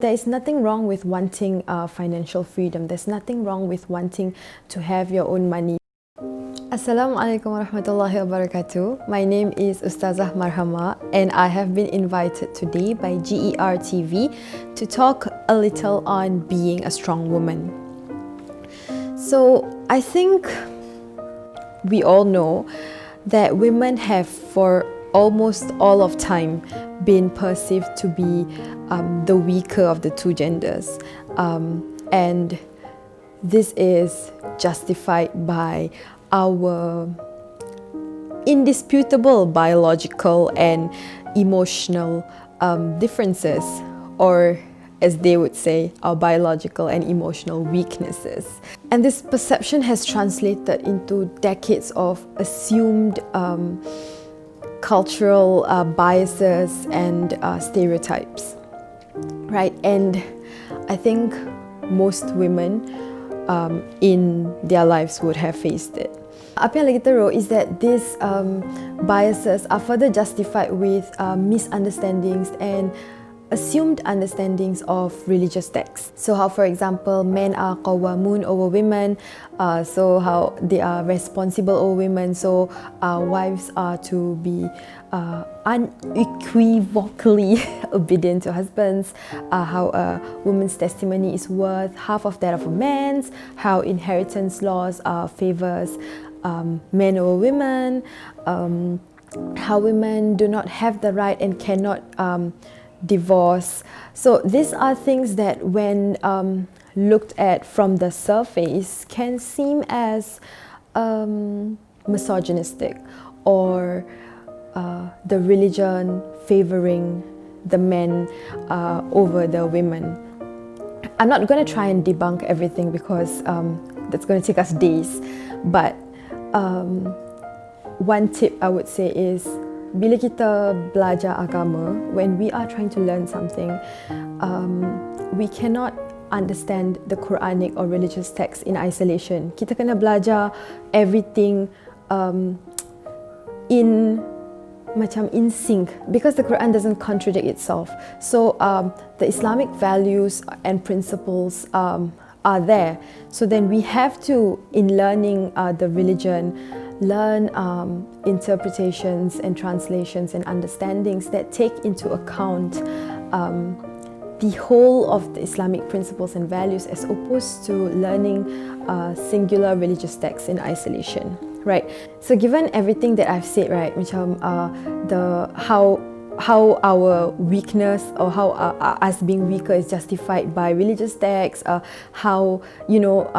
There is nothing wrong with wanting financial freedom. There's nothing wrong with wanting to have your own money. Assalamualaikum warahmatullahi wabarakatuh. My name is Ustazah Marhamah and I have been invited today by GER TV to talk a little on being a strong woman. So I think we all know that women have for almost all of time been perceived to be the weaker of the two genders, and this is justified by our indisputable biological and emotional differences, or as they would say, our biological and emotional weaknesses. And this perception has translated into decades of assumed cultural biases and stereotypes, right? And I think most women in their lives would have faced it. Apa yang lagi teruk is that these biases are further justified with misunderstandings and assumed understandings of religious texts. So how, for example, men are qawamun over women, so how they are responsible over women, so wives are to be unequivocally obedient to husbands, how a woman's testimony is worth half of that of a man's, how inheritance laws favors men over women, how women do not have the right and cannot divorce. So these are things that when looked at from the surface can seem as misogynistic, or the religion favoring the men over the women. I'm not going to try and debunk everything because that's going to take us days, but one tip I would say is, bila kita belajar agama, when we are trying to learn something, we cannot understand the Quranic or religious text in isolation. Kita kena belajar everything in sync, because the Quran doesn't contradict itself. So the Islamic values and principles are there. So then we have to, in learning the religion, learn interpretations and translations and understandings that take into account the whole of the Islamic principles and values, as opposed to learning singular religious texts in isolation, right? So given everything that I've said, right, macam how our weakness, or how us being weaker is justified by religious texts, how, you know,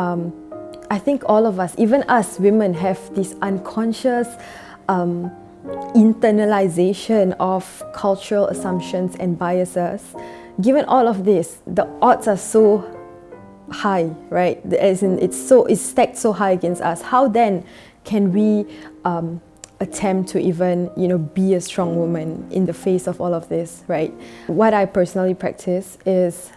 I think all of us, even us women, have this unconscious internalization of cultural assumptions and biases. Given all of this, the odds are so high, right? As in, it's stacked so high against us. How then can we attempt to even, you know, be a strong woman in the face of all of this, right? What I personally practice is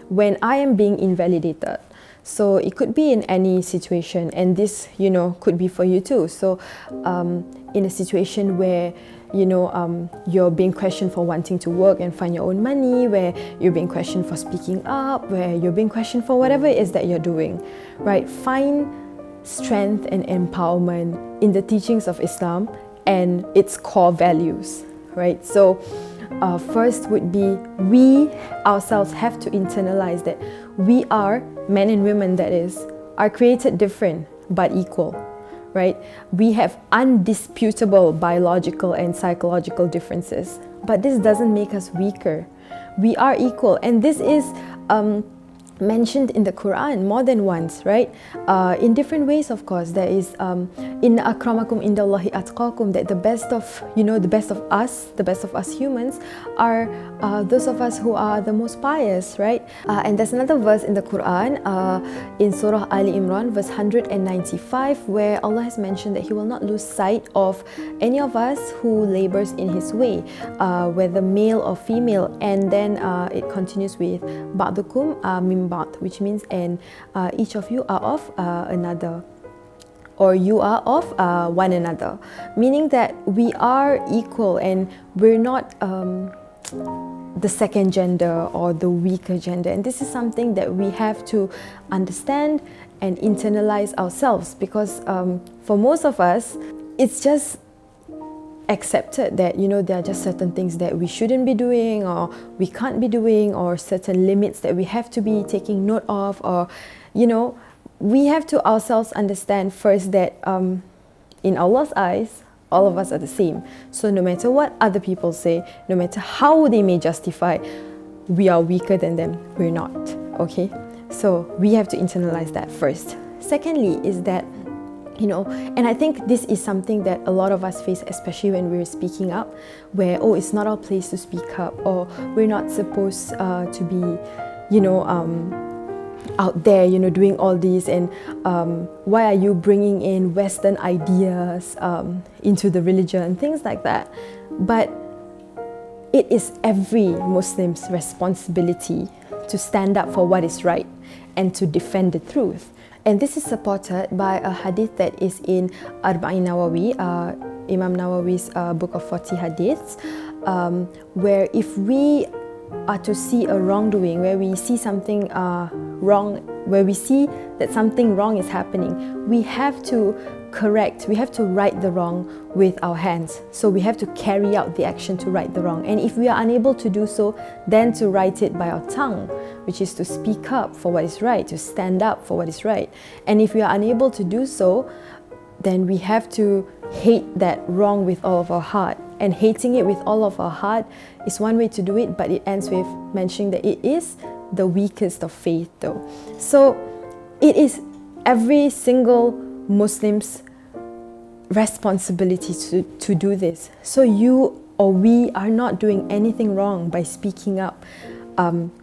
when I am being invalidated. So it could be in any situation, and this, you know, could be for you too. So in a situation where, you know, you're being questioned for wanting to work and find your own money, where you're being questioned for speaking up, where you're being questioned for whatever it is that you're doing, right? Find strength and empowerment in the teachings of Islam and its core values, right? So first would be, we ourselves have to internalize that we are, men and women that is, are created different but equal, right? We have undisputable biological and psychological differences, but this doesn't make us weaker. We are equal, and this is mentioned in the Quran more than once, right? In different ways, of course. There is in akramakum indallahi atqakum, that the best of, you know, the best of us humans are those of us who are the most pious, right? And there's another verse in the Quran in Surah Ali Imran, verse 195, where Allah has mentioned that He will not lose sight of any of us who labors in His way, whether male or female. And then it continues with ba'dukum min ba'd, which means, and each of you are of another, or you are of one another, meaning that we are equal and we're not the second gender or the weaker gender. And this is something that we have to understand and internalize ourselves, because for most of us, it's just accepted that, you know, there are just certain things that we shouldn't be doing or we can't be doing, or certain limits that we have to be taking note of, or, you know, we have to ourselves understand first that in Allah's eyes, all of us are the same. So no matter what other people say, no matter how they may justify, we are weaker than them. We're not, okay? So we have to internalize that first. Secondly is that, you know, and I think this is something that a lot of us face, especially when we're speaking up, where, oh, it's not our place to speak up, or we're not supposed to be, you know, out there, you know, doing all these, and why are you bringing in Western ideas into the religion and things like that. But it is every Muslim's responsibility to stand up for what is right and to defend the truth. And this is supported by a hadith that is in Arba'in Nawawi, Imam Nawawi's book of 40 hadiths, where if we are to see a wrongdoing, where we see something wrong, where we see that something wrong is happening, we have to correct, we have to right the wrong with our hands. So we have to carry out the action to right the wrong. And if we are unable to do so, then to right it by our tongue, which is to speak up for what is right, to stand up for what is right. And if we are unable to do so, then we have to hate that wrong with all of our heart. And hating it with all of our heart is one way to do it, but it ends with mentioning that it is the weakest of faith though. So it is every single Muslim's responsibility to do this. So you or we are not doing anything wrong by speaking up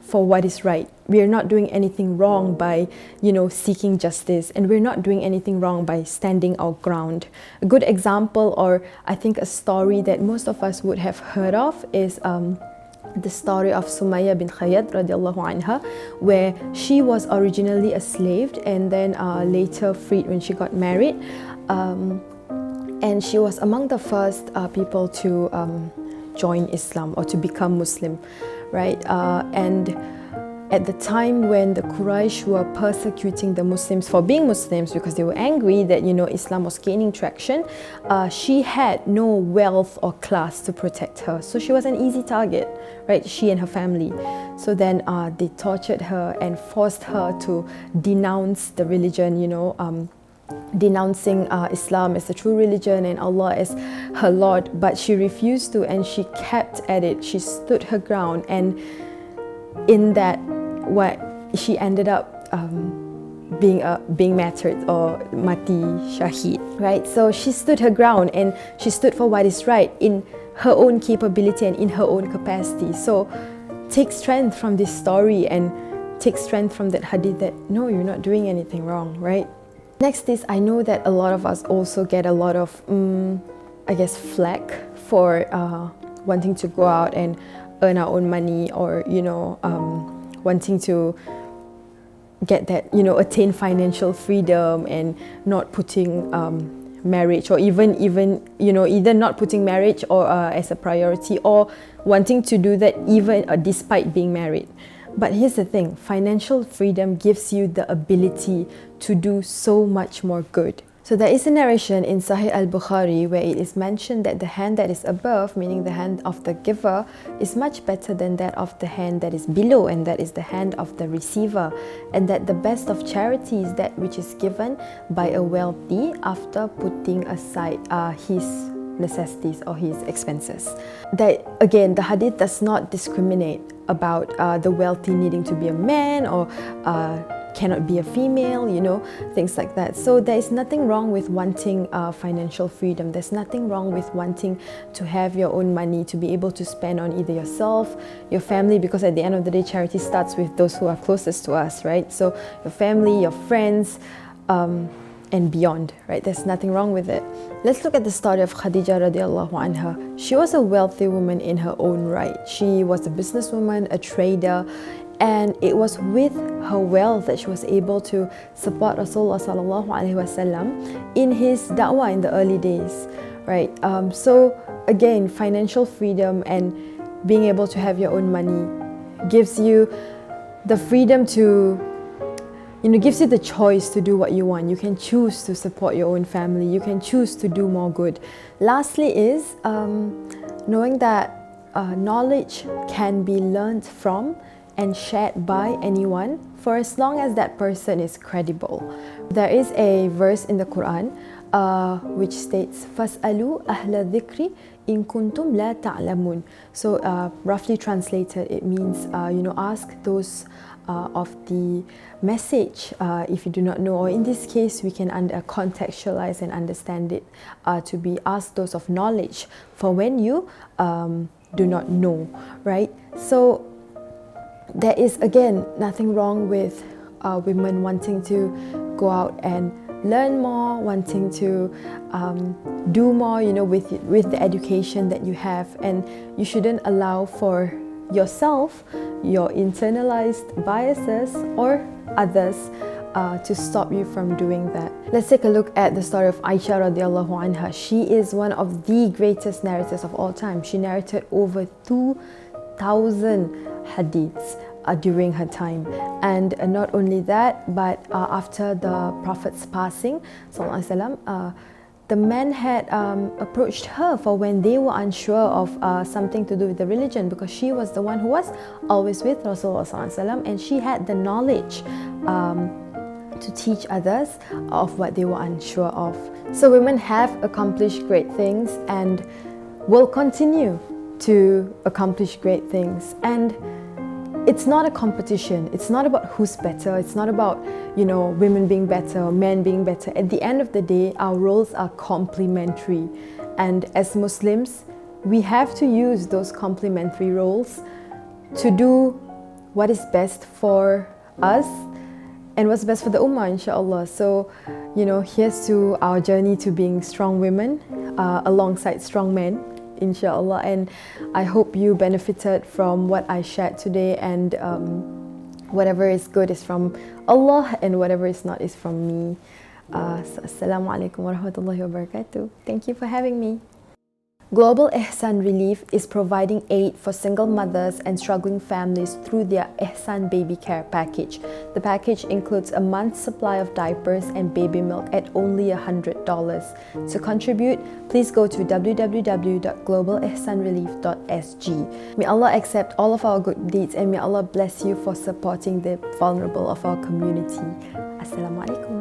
for what is right. We are not doing anything wrong by, you know, seeking justice, and we're not doing anything wrong by standing our ground. A good example, or I think a story that most of us would have heard of, is the story of Sumayya bin Khayyat radiallahu anha, where she was originally a slave and then later freed when she got married, and she was among the first people to join Islam or to become Muslim, right? And at the time when the Quraysh were persecuting the Muslims for being Muslims because they were angry that, you know, Islam was gaining traction, she had no wealth or class to protect her. So she was an easy target, right? She and her family. So then they tortured her and forced her to denounce the religion, you know, denouncing Islam as the true religion and Allah as her Lord. But she refused to, and she kept at it. She stood her ground, and in that, what she ended up being martyred or mati shahid, right? So she stood her ground and she stood for what is right in her own capability and in her own capacity. So take strength from this story and take strength from that hadith that no, you're not doing anything wrong, right? Next is, I know that a lot of us also get a lot of I guess flack for wanting to go out and earn our own money, or, you know, wanting to get that, you know, attain financial freedom and not putting marriage, or even you know, either not putting marriage or as a priority, or wanting to do that even despite being married. But here's the thing, financial freedom gives you the ability to do so much more good. So there is a narration in Sahih al-Bukhari where it is mentioned that the hand that is above, meaning the hand of the giver, is much better than that of the hand that is below, and that is the hand of the receiver, and that the best of charity is that which is given by a wealthy after putting aside his necessities or his expenses. That again, the hadith does not discriminate about the wealthy needing to be a man or cannot be a female, you know, things like that. So there is nothing wrong with wanting financial freedom. There's nothing wrong with wanting to have your own money to be able to spend on either yourself, your family, because at the end of the day, charity starts with those who are closest to us, right? So your family, your friends, and beyond, right? There's nothing wrong with it. Let's look at the story of Khadija radiallahu anha. She was a wealthy woman in her own right. She was a businesswoman, a trader, and it was with her wealth that she was able to support Rasulullah sallallahu alaihi wasallam in his da'wah in the early days, right? So again, financial freedom and being able to have your own money gives you the freedom to, gives you the choice to do what you want. You can choose to support your own family. You can choose to do more good. Lastly is knowing that knowledge can be learned from and shared by anyone for as long as that person is credible. There is a verse in the Quran which states, فَاسْأَلُوا أَهْلَ الذِّكْرِ إِن كُنْتُمْ لَا تَعْلَمُونَ. So roughly translated, it means, ask those of the message if you do not know, or in this case we can contextualize and understand it to be ask those of knowledge for when you do not know, right? So there is again nothing wrong with women wanting to go out and learn more, wanting to do more, with the education that you have, and you shouldn't allow for yourself, your internalized biases or others to stop you from doing that. Let's take a look at the story of Aisha radiallahu anha. She is one of the greatest narrators of all time. She narrated over 2,000 hadiths during her time, and not only that, but after the Prophet's passing, sallallahu alaihi wasallam, the men had approached her for when they were unsure of something to do with the religion, because she was the one who was always with Rasulullah sallallahu alaihi wasallam, and she had the knowledge to teach others of what they were unsure of. So women have accomplished great things and will continue to accomplish great things, and it's not a competition. It's not about who's better. It's not about, women being better or men being better. At the end of the day, our roles are complementary. And as Muslims, we have to use those complementary roles to do what is best for us and what's best for the ummah, inshallah. So, here's to our journey to being strong women alongside strong men, inshallah. And I hope you benefited from what I shared today, and whatever is good is from Allah and whatever is not is from me. So Assalamu alaikum wa rahmatullahi wa barakatuh. Thank you for having me. Global Ihsan Relief is providing aid for single mothers and struggling families through their Ihsan Baby Care package. The package includes a month's supply of diapers and baby milk at only $100. To contribute, please go to www.globalihsanrelief.sg. May Allah accept all of our good deeds, and may Allah bless you for supporting the vulnerable of our community. Assalamu alaikum.